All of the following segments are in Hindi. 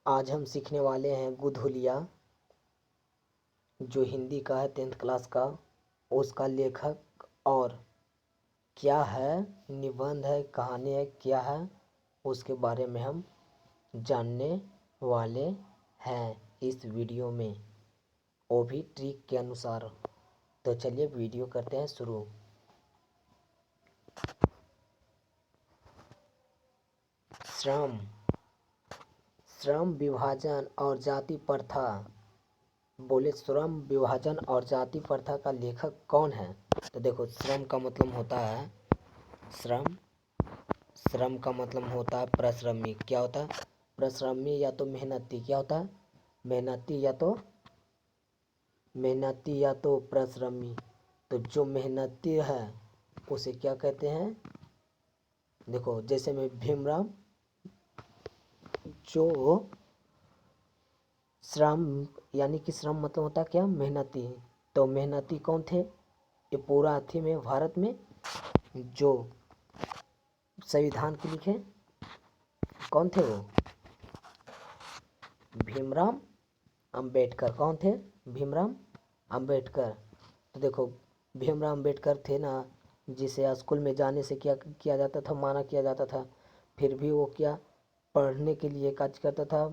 आज हम सीखने वाले हैं गुधुलिया, जो हिंदी का है 10th क्लास का। उसका लेखक और क्या है, निबंध है, कहानी है, क्या है, उसके बारे में हम जानने वाले हैं इस वीडियो में, वो भी ट्रिक के अनुसार। तो चलिए वीडियो करते हैं शुरू। श्रम, श्रम विभाजन और जाति प्रथा। बोले श्रम विभाजन और जाति प्रथा का लेखक कौन है? तो देखो, श्रम का मतलब होता है श्रम का मतलब होता है परिश्रमी। क्या होता है? परिश्रमी या तो मेहनती। क्या होता है? मेहनती या तो परिश्रमी। तो जो मेहनती है उसे क्या कहते हैं? देखो, जैसे में भीमराव, जो श्रम यानी कि श्रम मतलब होता है क्या? मेहनती। तो मेहनती कौन थे? ये पूरा थी में भारत में जो संविधान के लिखे कौन थे? वो भीमराव अंबेडकर। कौन थे? भीमराव अंबेडकर। तो देखो, भीमराव अंबेडकर थे ना, जिसे स्कूल में जाने से क्या किया जाता था? माना किया जाता था। फिर भी वो क्या पढ़ने के लिए काज करता था।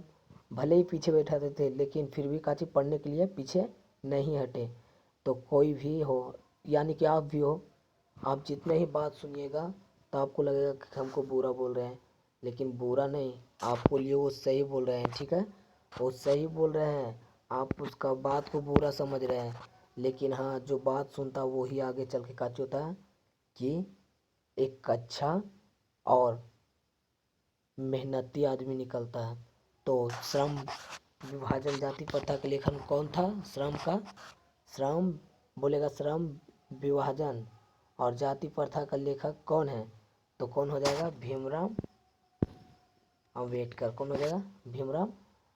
भले ही पीछे बैठाते थे, लेकिन फिर भी काची पढ़ने के लिए पीछे नहीं हटे। तो कोई भी हो, यानी कि आप भी हो, आप जितने ही बात सुनिएगा तो आपको लगेगा कि हमको बुरा बोल रहे हैं, लेकिन बुरा नहीं, आपको लिए वो सही बोल रहे हैं। ठीक है, वो सही बोल रहे हैं, आप उसका बात को बुरा समझ रहे हैं, लेकिन हाँ, जो बात सुनता वो ही आगे चल के काच होता है कि एक अच्छा और मेहनती आदमी निकलता है। तो श्रम विभाजन जाति प्रथा का लेखन कौन था? श्रम बोलेगा श्रम विभाजन और जाति प्रथा का लेखक कौन है? तो कौन हो जाएगा? भीमराव अंबेडकर। कौन हो जाएगा? भीमराव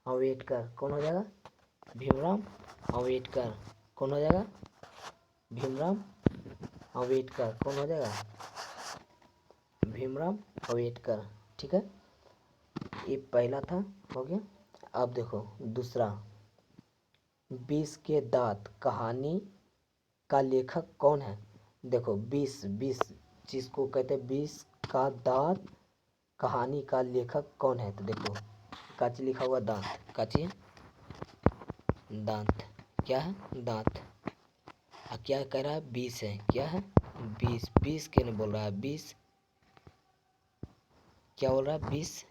अंबेडकर। कौन हो जाएगा? भीमराव अंबेडकर। कौन हो जाएगा? भीमराव अंबेडकर। कौन हो जाएगा? भीमराव अंबेडकर। ठीक है, ये पहला था, हो गया। अब देखो दूसरा, 20 के दांत कहानी का लेखक कौन है? देखो, 20 जिसको कहते हैं 20 का दांत कहानी का लेखक कौन है? तो देखो, काची लिखा हुआ दांत। काची है? दांत। क्या है? दांत। क्या कह रहा है? 20 है। क्या है? 20 क्यों नहीं बोल रहा है? 20 क्या बोल रहा है? 20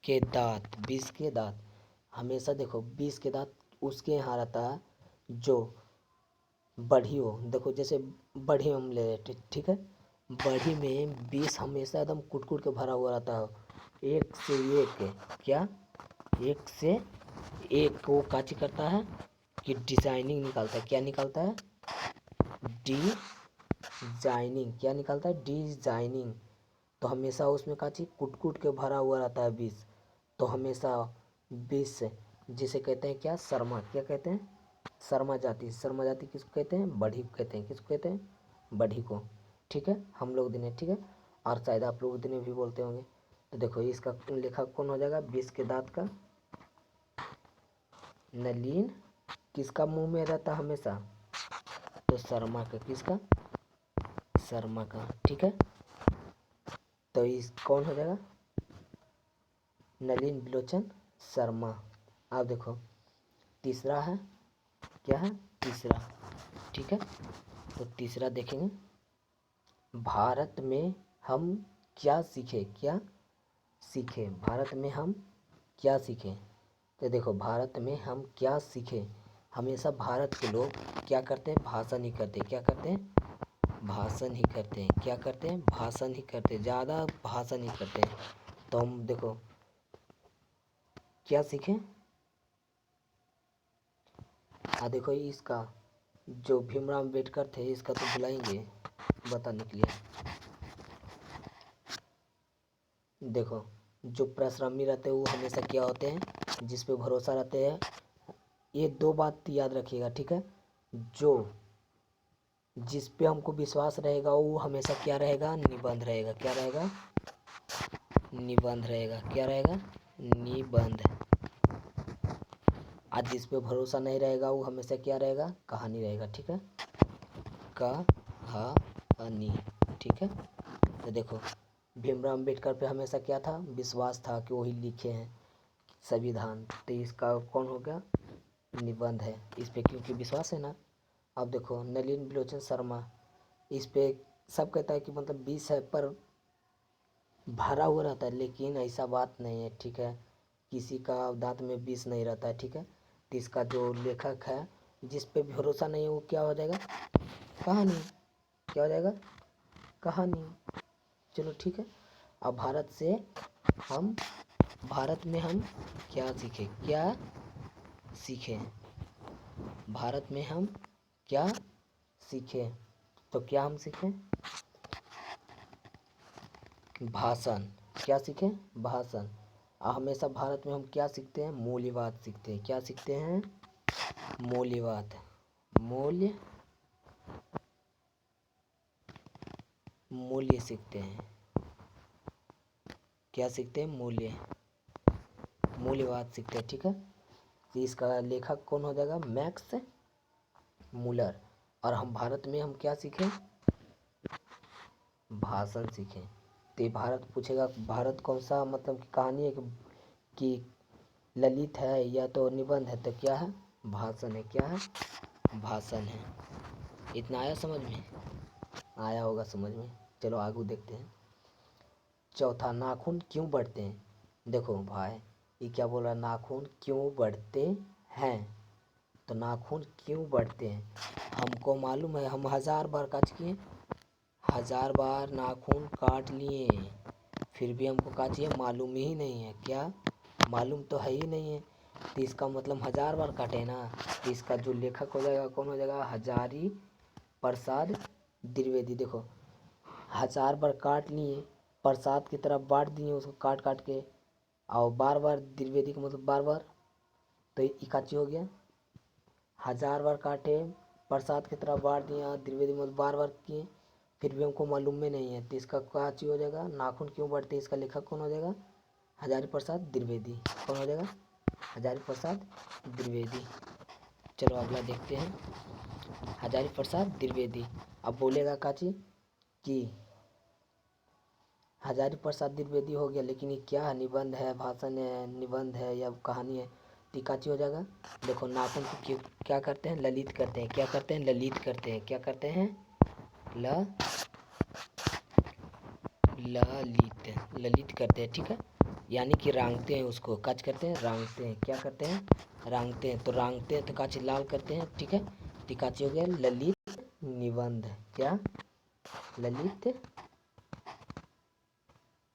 के दांत। 20 के दांत हमेशा देखो, 20 के दांत उसके यहाँ रहता है जो बढ़ी हो। देखो, जैसे बढ़ी हम ले रहे, ठीक है, बढ़ी में 20 हमेशा एकदम कुट के भरा हुआ रहता है। एक से एक, क्या? एक से एक को काची करता है कि डिजाइनिंग निकालता है। क्या निकालता है? डिजाइनिंग। क्या निकालता है? डिजाइनिंग। तो हमेशा उसमें काची कुट के भरा हुआ रहता है 20। तो हमेशा 20 जिसे कहते हैं क्या? शर्मा। क्या कहते हैं? शर्मा जाति। शर्मा जाति किसको कहते हैं? बढ़ी को कहते हैं। किसको कहते हैं? बढ़ी को। ठीक है, हम लोग दिने, ठीक है, और शायद आप लोग दिने भी बोलते होंगे। तो देखो, इसका लेखक कौन हो जाएगा? 20 के दांत का नलीन किसका मुंह में रहता हमेशा? तो शर्मा का। किसका? शर्मा का। ठीक है, तो इस कौन हो जाएगा? नलिन बिलोचन शर्मा। अब देखो तीसरा है, क्या है? तीसरा। ठीक है, तो तीसरा देखेंगे, भारत में हम क्या सीखे? क्या सीखे? भारत में हम क्या सीखे? तो देखो, भारत में हम क्या सीखे, हमेशा भारत के लोग क्या करते हैं? भाषण ही करते हैं। क्या करते हैं? भाषण ही करते हैं। क्या करते हैं? भाषण ही करते हैं, ज़्यादा भाषण ही करते हैं। तो हम देखो क्या सीखें? देखो, इसका जो भीमराव अंबेडकर थे, इसका तो बुलाएंगे बताने के लिए। देखो, जो परिश्रमी रहते हैं वो हमेशा क्या होते हैं? जिस पे भरोसा रहते हैं। ये दो बात याद रखिएगा, ठीक है, जो जिस पे हमको विश्वास रहेगा वो हमेशा क्या रहेगा? निबंध रहेगा। क्या रहेगा? निबंध रहेगा। क्या रहेगा? निबंध। आज जिस पे भरोसा नहीं रहेगा वो हमेशा क्या रहेगा? कहानी रहेगा। ठीक है, कहानी। ठीक है, तो देखो भीमराव अम्बेडकर पे हमेशा क्या था? विश्वास था कि वही लिखे हैं संविधान। तो इसका कौन हो गया? निबंध है इस पे, क्योंकि विश्वास है ना। अब देखो नलिन बिलोचन शर्मा, इस पे सब कहता है कि मतलब 20 है पर भरा हुआ रहता है, लेकिन ऐसा बात नहीं है। ठीक है, किसी का दांत में 20 नहीं रहता है। ठीक है, तो इसका जो लेखक है जिस पे भरोसा नहीं है वो क्या हो जाएगा? कहानी। क्या हो जाएगा? कहानी। चलो ठीक है। अब हम भारत में हम क्या सीखे? क्या सीखे? भारत में हम क्या सीखे? तो क्या हम सीखे? भाषण। क्या सीखे? भाषण। हमेशा भारत में हम क्या सीखते हैं? मूल्यवाद सीखते हैं। क्या सीखते हैं? मूल्यवाद। मूल्य सीखते हैं। क्या सीखते हैं? मूल्यवाद सीखते हैं। ठीक है, तो इसका लेखक कौन हो जाएगा? Max Muller. और हम भारत में हम क्या सीखें? भाषण सीखें। तो ये भारत पूछेगा भारत कौन सा मतलब कि कहानी है कि ललित है या तो निबंध है? तो क्या है? भाषण है। क्या है? भाषण है। इतना आया समझ में? आया होगा समझ में। चलो आगे देखते हैं। चौथा, नाखून क्यों बढ़ते हैं? देखो भाई ये क्या बोल रहा है? नाखून क्यों बढ़ते हैं? तो नाखून क्यों बढ़ते हैं हमको मालूम है। हम 1000 बार काट किए, 1000 बार नाखून काट लिए, फिर भी हमको क्या चाहिए? मालूम ही नहीं है। क्या मालूम तो है ही नहीं है। तो इसका मतलब 1000 बार काटे ना। तो इसका जो लेखक हो जाएगा कौन हो जाएगा? हजारी प्रसाद द्विवेदी। देखो 1000 बार काट लिए, प्रसाद की तरफ बांट दिए उसको काट काट के, और बार बार द्विवेदी का मतलब बार बार। तो इकाची हो गया। 1000 बार काटे, प्रसाद की तरफ बांट दिया, द्विवेदी मतलब बार बार किए, फिर भी हमको मालूम में नहीं है। तो इसका क्या चीज हो जाएगा? नाखून क्यों बढ़ते? इसका लेखक कौन हो जाएगा? हजारी प्रसाद द्विवेदी। कौन हो जाएगा? हजारी प्रसाद द्विवेदी। चलो अगला देखते हैं। हजारी प्रसाद द्विवेदी। अब बोलेगा काची कि हजारी प्रसाद द्विवेदी हो गया, लेकिन ये क्या है? निबंध है, भाषण है, निबंध है या कहानी है? तो काची हो जाएगा? देखो नाखून को क्यों क्या करते हैं? ललित करते हैं। क्या करते हैं? ललित करते हैं। क्या करते हैं? ललित करते हैं। ठीक है, यानी कि रांगते हैं उसको। काच करते हैं? रांगते हैं। क्या करते हैं? रांगते हैं। तो रांगते हैं तो काची लाल करते हैं। ठीक है, तो काची हो गया? ललित निबंध। क्या?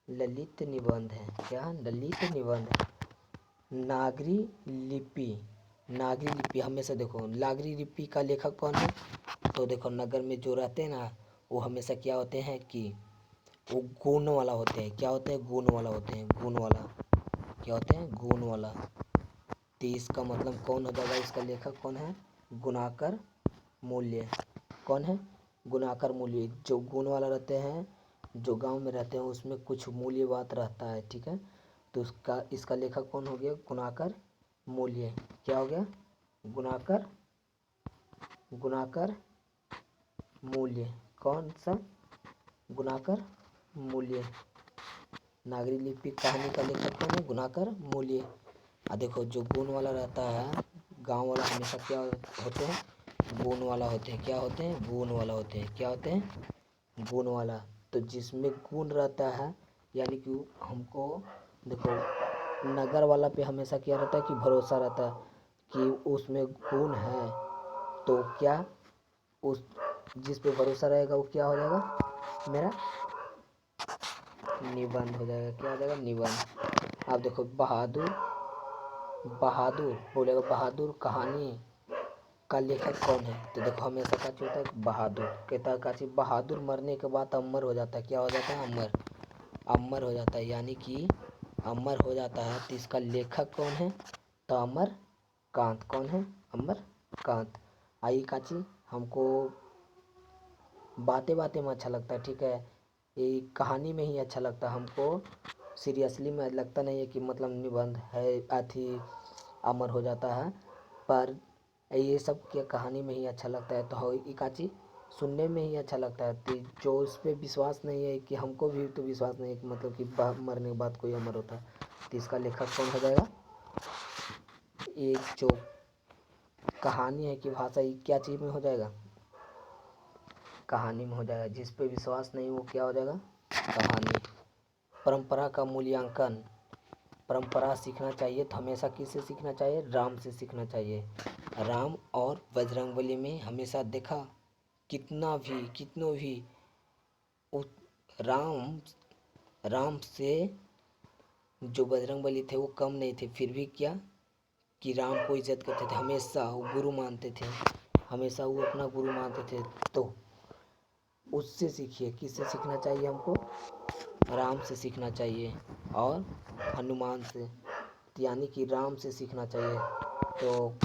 ललित निबंध है। क्या? ललित निबंध। नागरी लिपि। नागरी लिपि हमेशा देखो नागरी लिपि का लेखक कौन है? तो देखो नगर में जो रहते हैं ना वो हमेशा क्या होते हैं कि वो गुण वाला होते हैं। क्या होते हैं? गुण वाला होते हैं। गुण वाला। क्या होते हैं? गुण वाला। तो इसका मतलब कौन हो जाएगा? इसका लेखक कौन है? गुणाकर मूल्य। कौन है? गुणाकर मूल्य। जो गुण वाला रहते हैं, जो गांव में रहते हैं उसमें कुछ मूल्य बात रहता है। ठीक है, तो उसका इसका लेखक कौन हो गया? गुणाकर मूल्य। क्या हो गया? गुणाकर मूल्य। कौन सा? गुणाकर मूल्य। नागरी लिपि कहानी का लेखक कौन है? गुणाकर मूल्य। देखो जो गुण वाला रहता है, गांव वाला हमेशा क्या होते हैं? गुण वाला होते हैं। क्या होते हैं? गुण वाला होते हैं। क्या होते हैं? गुण वाला। तो जिसमें गुण रहता है यानी कि हमको देखो नगर वाला पे हमेशा क्या रहता है कि भरोसा रहता है कि उसमें गुण है। तो क्या उस जिस पे भरोसा रहेगा वो क्या हो जाएगा? मेरा निबंध हो जाएगा। क्या हो जाएगा? निबंध। अब देखो बहादुर बोलेगा बहादुर कहानी का लेखक कौन है? तो देखो हमेशा क्या होता है? बहादुर कहता है का बहादुर मरने के बाद अमर हो जाता है। क्या हो जाता है? अमर हो जाता है, यानी कि अमर हो जाता है। तो इसका लेखक कौन है? तो अमर कांत। कौन है? अमर कांत। आई काची हमको बातें बातें में अच्छा लगता है। ठीक है, ये कहानी में ही अच्छा लगता है हमको। सीरियसली में लगता नहीं है कि मतलब निबंध है अथी अमर हो जाता है, पर ये सब क्या कहानी में ही अच्छा लगता है, तो हो इकाची सुनने में ही अच्छा लगता है। तो जो उस पर विश्वास नहीं है, कि हमको भी तो विश्वास नहीं है कि मतलब कि मरने के बाद कोई अमर होता है, तो इसका लेखक कौन हो जाएगा? एक जो कहानी है कि भाषा, ये क्या चीज़ में हो जाएगा? कहानी में हो जाएगा। जिस पे विश्वास नहीं वो क्या हो जाएगा? कहानी। परंपरा का मूल्यांकन, परंपरा सीखना चाहिए तो हमेशा किससे सीखना चाहिए? राम से सीखना चाहिए। राम और बजरंगबली में हमेशा देखा, कितनों भी राम राम से जो बजरंगबली थे वो कम नहीं थे, फिर भी क्या कि राम को इज्जत करते थे, हमेशा वो गुरु मानते थे, हमेशा वो अपना गुरु मानते थे। तो उससे सीखिए। किससे सीखना चाहिए हमको? राम से सीखना चाहिए और हनुमान से, यानी कि राम से सीखना चाहिए। तो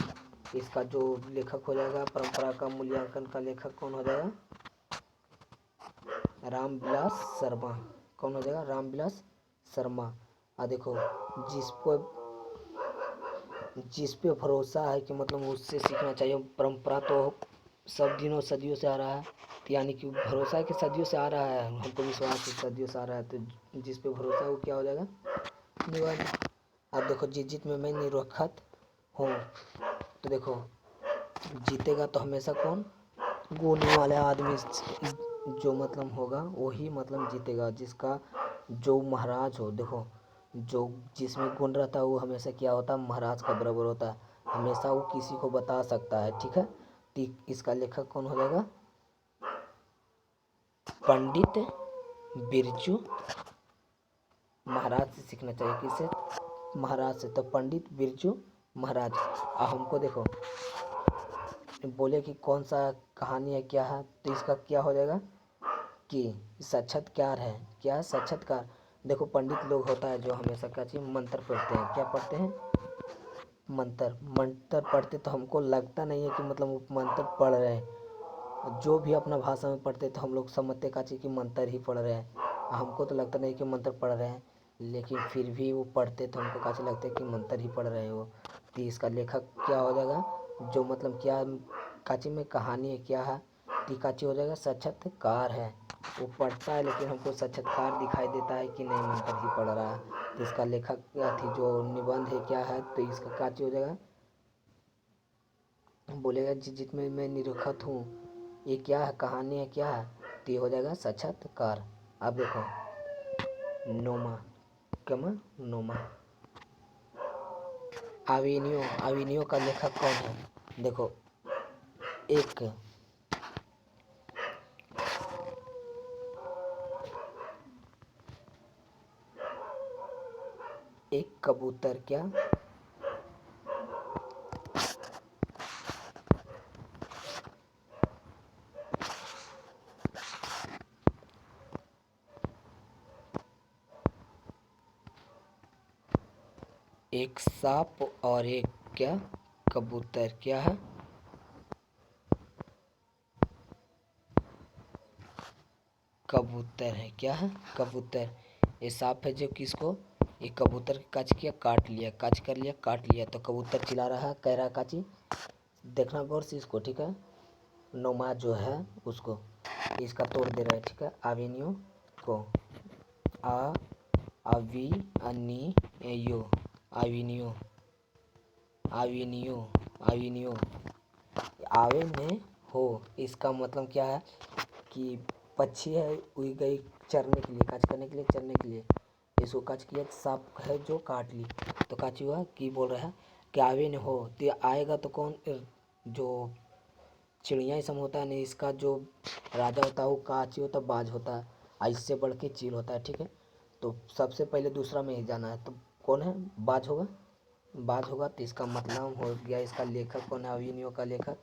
इसका जो लेखक हो जाएगा, परंपरा का मूल्यांकन का लेखक कौन हो जाएगा? रामविलास शर्मा। कौन हो जाएगा? रामविलास शर्मा। देखो, जिस पे भरोसा है कि मतलब उससे सीखना चाहिए। परंपरा तो सब दिनों सदियों से आ रहा है, तो यानी कि भरोसा है कि सदियों से आ रहा है, हमको विश्वास है सदियों से आ रहा है, तो जिस पे भरोसा है वो क्या हो जाएगा? निबंध। अब देखो, जीत में मैं निरखत हूँ, तो देखो जीतेगा तो हमेशा कौन? गुण वाले आदमी जो मतलब होगा वही मतलब जीतेगा, जिसका जो महाराज हो। देखो, जो जिसमें गुण रहता है वो हमेशा क्या होता है? महाराज का बराबर होता है, हमेशा वो किसी को बता सकता है। ठीक है, तो इसका लेखक कौन हो जाएगा? पंडित बिरजू महाराज से सीखना चाहिए। किससे? महाराज से। तो पंडित बिरजू महाराज। हमको देखो बोले कि कौन सा कहानी है, क्या है, तो इसका क्या हो जाएगा कि साक्षात्कार है। क्या है? साक्षात्कार। देखो, पंडित लोग होता है जो हमेशा क्या चीज़ मंत्र पढ़ते हैं। क्या पढ़ते हैं? मंत्र पढ़ते, तो हमको लगता नहीं है कि मतलब वो मंत्र पढ़ रहे हैं। जो भी अपना भाषा में पढ़ते तो हम लोग समझते का चीज़ कि मंत्र ही पढ़ रहे हैं। हमको तो लगता नहीं कि मंत्र पढ़ रहे हैं, लेकिन फिर भी वो पढ़ते तो हमको काची लगता है कि मंत्र ही पढ़ रहे हैं वो। तो इसका लेखक क्या हो जाएगा? जो मतलब क्या काची में कहानी है, क्या है, तो काची हो जाएगा? साक्षात्कार है। वो पढ़ता है लेकिन हमको साक्षात्कार दिखाई देता है कि नहीं मंत्र ही पढ़ रहा है। तो इसका लेखक थी जो निबंध है, क्या है, तो इसका काची हो जाएगा? बोलेगा जित में मैं निरखत हूँ, ये क्या है? कहानी है, क्या है, तो ये हो जाएगा साक्षात्कार। अब देखो, नोमा कमा नोमा। आविनियो का लेखक कौन है? देखो, एक कबूतर, क्या? एक सांप और एक क्या? कबूतर। क्या है? कबूतर है। क्या है? कबूतर। ये सांप है जो किसको? ये कबूतर काच किया, काट लिया, काच कर लिया, काट लिया, तो कबूतर चिल्ला रहा है, कह रहा काची, देखना गौर से इसको। ठीक है, नोमा जो है उसको इसका तोड़ दे रहा है। ठीक है, आविनियो को आ अवी अनि यो आविनियो आविनियो आविनियो आवे में हो। इसका मतलब क्या है कि पक्षी है, उड़ गई चरने के लिए, काच करने के लिए, चरने के लिए, इसको काच किया, सांप है जो काट ली, तो काची हुआ कि बोल रहा है कि आवे न हो, तो आएगा तो कौन? जो चिड़िया सम होता है नहीं, इसका जो राजा होता है वो काची होता है? बाज होता है, इससे बढ़ के चील होता है। ठीक है, तो सबसे पहले दूसरा में ही जाना है, तो कौन है? बाज होगा। बाज होगा, तो इसका मतलब हो गया, इसका लेखक कौन है? अविनियो का लेखक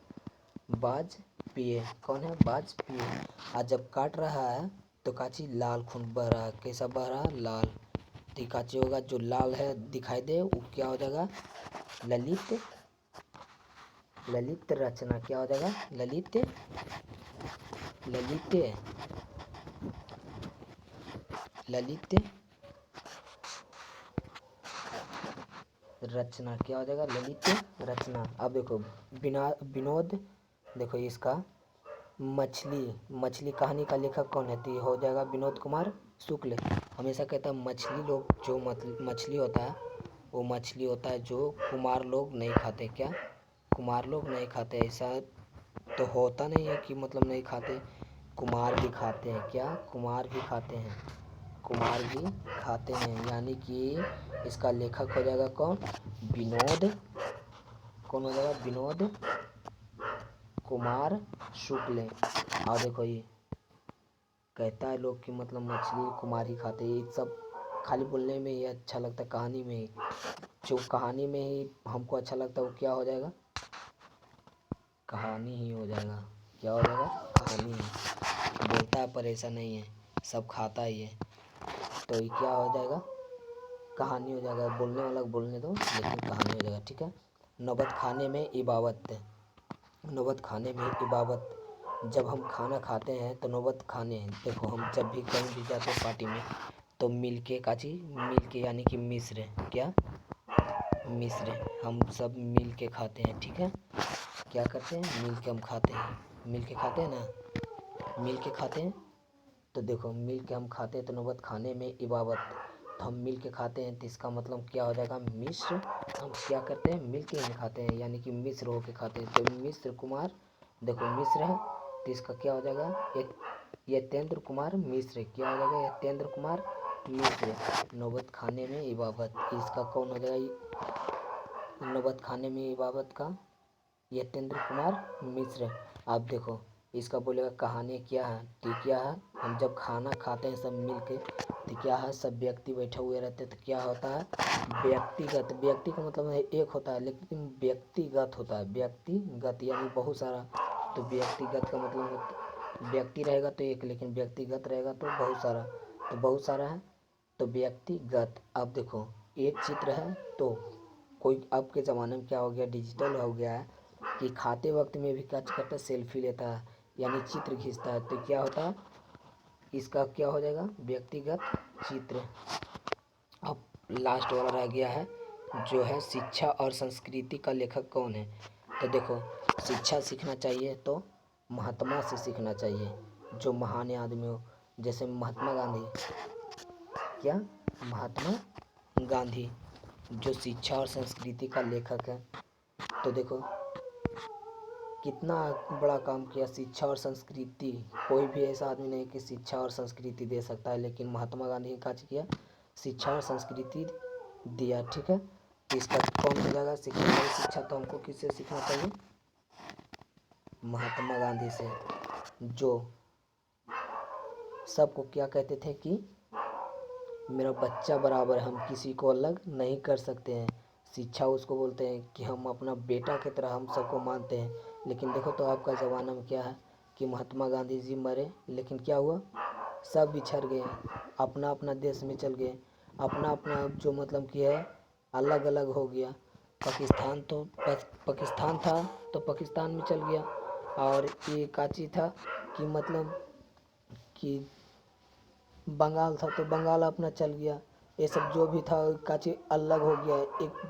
बाज पिए। कौन है? बाज पिए। आज जब काट रहा है तो काची लाल खून बह रहा है। कैसा बह रहा है? लाल। तो काची होगा, जो लाल है दिखाई दे वो क्या हो जाएगा? ललित। ललित रचना। क्या हो जाएगा? ललित। ललित ललित रचना, क्या हो जाएगा, ललित रचना। अब देखो विनोद, देखो इसका मछली कहानी का लेखक कौन है, तो ये हो जाएगा विनोद कुमार शुक्ल। हमेशा कहता है मछली लोग, जो मछली होता है वो मछली होता है जो कुमार लोग नहीं खाते। क्या, कुमार लोग नहीं खाते, ऐसा तो होता नहीं है कि मतलब नहीं खाते, कुमार भी खाते हैं। क्या, कुमार भी खाते हैं, कुमार भी खाते हैं। यानी कि इसका लेखक हो जाएगा कौन, विनोद, कौन हो जाएगा, विनोद कुमार शुक्ल। और देखो ये कहता है लोग कि मतलब मछली कुमार ही खाते हैं, ये सब खाली बोलने में ही अच्छा लगता है, कहानी में ही, जो कहानी में ही हमको अच्छा लगता है वो क्या हो जाएगा, कहानी ही हो जाएगा। क्या हो जाएगा, कहानी ही। बोलता है पर ऐसा नहीं है, सब खाता ही है, तो ये क्या हो जाएगा, कहानी हो जाएगा। बोलने वाला बोलने दो, लेकिन कहानी हो जाएगा। ठीक है। नौबत खाने में इबावत, नौबत खाने में इबावत, जब हम खाना खाते हैं तो नौबत खाने हैं। देखो हम जब भी कहीं भी जाते हैं पार्टी में तो मिल के काची, मिल के यानी कि मिश्र, क्या, मिश्र, हम सब मिल के खाते हैं। ठीक है, क्या करते हैं, मिल के हम खाते हैं, मिल के खाते हैं ना, मिल के खाते हैं। तो देखो मिल के हम खाते हैं तो नौबत खाने में इबावत, तो हम मिल के खाते हैं तो इसका मतलब क्या हो जाएगा, मिश्र। हम क्या करते हैं, मिल के ही खाते हैं, यानी कि मिश्र होके खाते हैं। तो मिश्र कुमार, देखो मिश्र है तो इसका क्या हो जाएगा, यतेंद्र कुमार मिश्र। क्या हो जाएगा, यतेंद्र कुमार मिश्र। नौबत खाने में इबावत, इसका कौन हो जाएगा, नौबत खाने में इबावत का यतेंद्र कुमार मिश्र। आप देखो इसका बोलेगा कहानी क्या है, तो क्या है, हम जब खाना खाते हैं सब मिल के तो क्या है, सब व्यक्ति बैठे हुए रहते हैं तो क्या होता है, व्यक्तिगत, व्यक्ति का मतलब है एक होता है, लेकिन व्यक्तिगत होता है, व्यक्तिगत यानी बहुत सारा। तो व्यक्तिगत का मतलब व्यक्ति रहेगा तो एक, लेकिन व्यक्तिगत रहेगा तो बहुत सारा, तो बहुत सारा है तो व्यक्तिगत। अब देखो एक चित्र है तो कोई, अब के ज़माने में क्या हो गया, डिजिटल हो गया है कि खाते वक्त में भी क्या करता है, सेल्फी लेता है, यानी चित्र खींचता है। तो क्या होता है, इसका क्या हो जाएगा, व्यक्तिगत चित्र। अब लास्ट वाला रह गया है जो है शिक्षा और संस्कृति का लेखक कौन है। तो देखो शिक्षा सीखना चाहिए तो महात्मा से सीखना चाहिए, जो महान आदमी हो, जैसे महात्मा गांधी। क्या, महात्मा गांधी जो शिक्षा और संस्कृति का लेखक है। तो देखो कितना बड़ा काम किया, शिक्षा और संस्कृति। कोई भी ऐसा आदमी नहीं कि शिक्षा और संस्कृति दे सकता है, लेकिन महात्मा गांधी ने क्या किया, शिक्षा और संस्कृति दिया। ठीक है, तो इसका कौन हो जाएगा, शिक्षा तो हमको किससे सीखना चाहिए, महात्मा गांधी से, जो सबको क्या कहते थे कि मेरा बच्चा बराबर, हम किसी को अलग नहीं कर सकते हैं। शिक्षा उसको बोलते हैं कि हम अपना बेटा की तरह हम सबको मानते हैं। लेकिन देखो तो आपका ज़माना में क्या है कि महात्मा गांधी जी मरे, लेकिन क्या हुआ, सब बिछड़ गए, अपना अपना देश में चल गए, अपना अपना जो मतलब कि है अलग अलग हो गया। पाकिस्तान तो पाकिस्तान था तो पाकिस्तान में चल गया, और ये काची था कि मतलब कि बंगाल था तो बंगाल अपना चल गया। ये सब जो भी था काची अलग हो गया। एक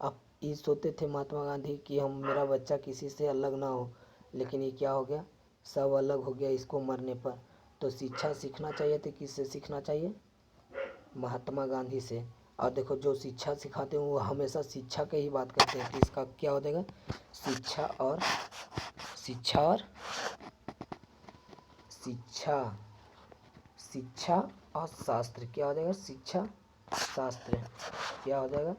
अब ये सोचते थे महात्मा गांधी कि हम, मेरा बच्चा किसी से अलग ना हो, लेकिन ये क्या हो गया, सब अलग हो गया इसको मरने पर। तो शिक्षा सीखना चाहिए तो किससे सीखना चाहिए, महात्मा गांधी से। और देखो जो शिक्षा सिखाते हैं वो हमेशा शिक्षा की ही बात करते हैं, तो इसका क्या हो जाएगा, शिक्षा और शिक्षा और शिक्षा, शिक्षा और शास्त्र। क्या हो जाएगा, शिक्षा शास्त्र। क्या हो जाएगा,